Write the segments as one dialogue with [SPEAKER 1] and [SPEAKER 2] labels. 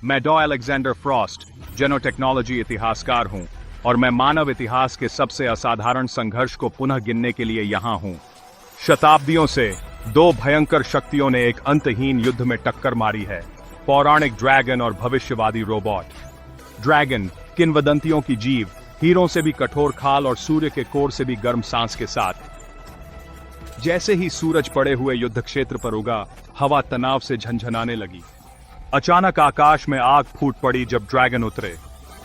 [SPEAKER 1] मैं डॉ Alexander Frost जेनोटेक्नोलॉजी इतिहासकार हूं और मैं मानव इतिहास के सबसे असाधारण संघर्ष को पुनः गिनने के लिए यहां हूं। शताब्दियों से दो भयंकर शक्तियों ने एक अंतहीन युद्ध में टक्कर मारी है, पौराणिक ड्रैगन और भविष्यवादी रोबोट। ड्रैगन किंवदंतियों की जीव, हीरों से भी कठोर खाल और सूर्य के कोर से भी गर्म सांस के साथ। जैसे ही सूरज पड़े हुए युद्ध क्षेत्र पर उगा, हवा तनाव से झंझनाने लगी। अचानक आकाश में आग फूट पड़ी जब ड्रैगन उतरे।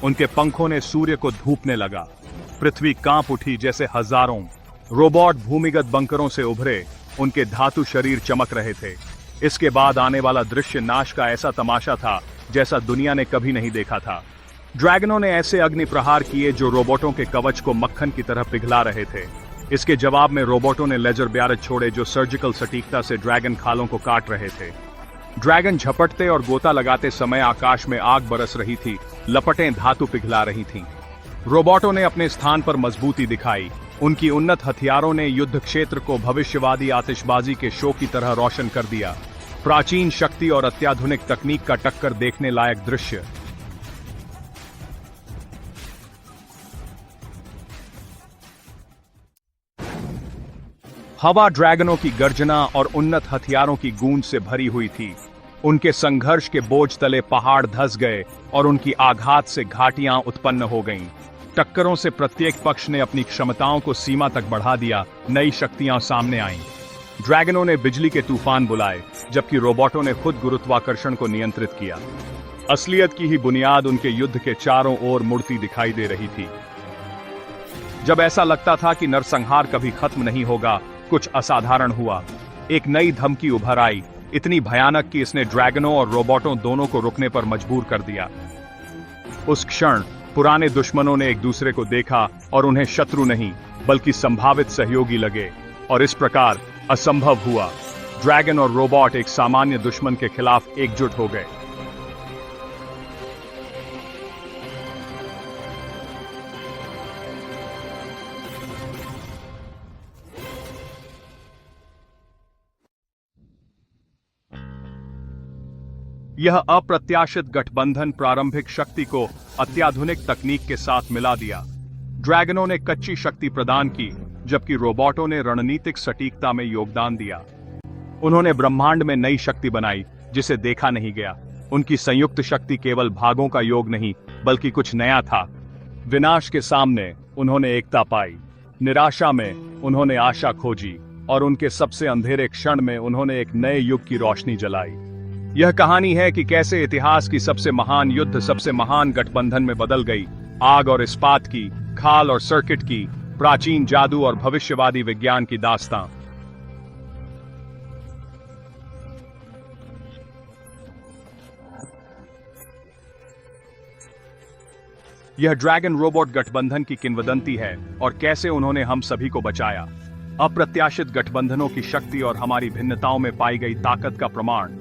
[SPEAKER 1] उनके पंखों ने सूर्य को धूपने लगा। पृथ्वी कांप उठी जैसे हजारों रोबोट भूमिगत बंकरों से उभरे। उनके धातु शरीर चमक रहे थे। इसके बाद आने वाला दृश्य नाश का ऐसा तमाशा था जैसा दुनिया ने कभी नहीं देखा था। ड्रैगनों ने ऐसे अग्नि प्रहार किए जो रोबोटों के कवच को मक्खन की तरह पिघला रहे थे। इसके जवाब में रोबोटों ने लेजर ब्यारज छोड़े जो सर्जिकल सटीकता से ड्रैगन खालों को काट रहे थे। ड्रैगन झपटते और गोता लगाते समय आकाश में आग बरस रही थी, लपटें धातु पिघला रही थीं। रोबोटों ने अपने स्थान पर मजबूती दिखाई। उनकी उन्नत हथियारों ने युद्ध क्षेत्र को भविष्यवादी आतिशबाजी के शो की तरह रोशन कर दिया। प्राचीन शक्ति और अत्याधुनिक तकनीक का टक्कर देखने लायक दृश्य। हवा ड्रैगनों की गर्जना और उन्नत हथियारों की गूंज से भरी हुई थी। उनके संघर्ष के बोझ तले पहाड़ धंस गए और उनकी आघात से घाटियां उत्पन्न हो गईं। टक्करों से प्रत्येक पक्ष ने अपनी क्षमताओं को सीमा तक बढ़ा दिया। नई शक्तियां सामने आईं। ड्रैगनों ने बिजली के तूफान बुलाए, जबकि रोबोटों ने खुद गुरुत्वाकर्षण को नियंत्रित किया। असलियत की ही बुनियाद उनके युद्ध के चारों ओर मुड़ती दिखाई दे रही थी। जब ऐसा लगता था कि नरसंहार कभी खत्म नहीं होगा, कुछ असाधारण हुआ। एक नई धमकी उभर आई, इतनी भयानक कि इसने ड्रैगनों और रोबोटों दोनों को रुकने पर मजबूर कर दिया। उस क्षण पुराने दुश्मनों ने एक दूसरे को देखा और उन्हें शत्रु नहीं बल्कि संभावित सहयोगी लगे, और इस प्रकार असंभव हुआ। ड्रैगन और रोबोट एक सामान्य दुश्मन के खिलाफ एकजुट हो गए। यह अप्रत्याशित गठबंधन प्रारंभिक शक्ति को अत्याधुनिक तकनीक के साथ मिला दिया। ड्रैगनों ने कच्ची शक्ति प्रदान की, जबकि रोबोटों ने रणनीतिक सटीकता में योगदान दिया। उन्होंने ब्रह्मांड में नई शक्ति बनाई जिसे देखा नहीं गया। उनकी संयुक्त शक्ति केवल भागों का योग नहीं बल्कि कुछ नया था। विनाश के सामने उन्होंने एकता पाई, निराशा में उन्होंने आशा खोजी, और उनके सबसे अंधेरे क्षण में उन्होंने एक नए युग की रोशनी जलाई। यह कहानी है कि कैसे इतिहास की सबसे महान युद्ध सबसे महान गठबंधन में बदल गई। आग और इस्पात की, खाल और सर्किट की, प्राचीन जादू और भविष्यवादी विज्ञान की दास्तां। यह ड्रैगन रोबोट गठबंधन की किंवदंती है और कैसे उन्होंने हम सभी को बचाया। अप्रत्याशित गठबंधनों की शक्ति और हमारी भिन्नताओं में पाई गई ताकत का प्रमाण।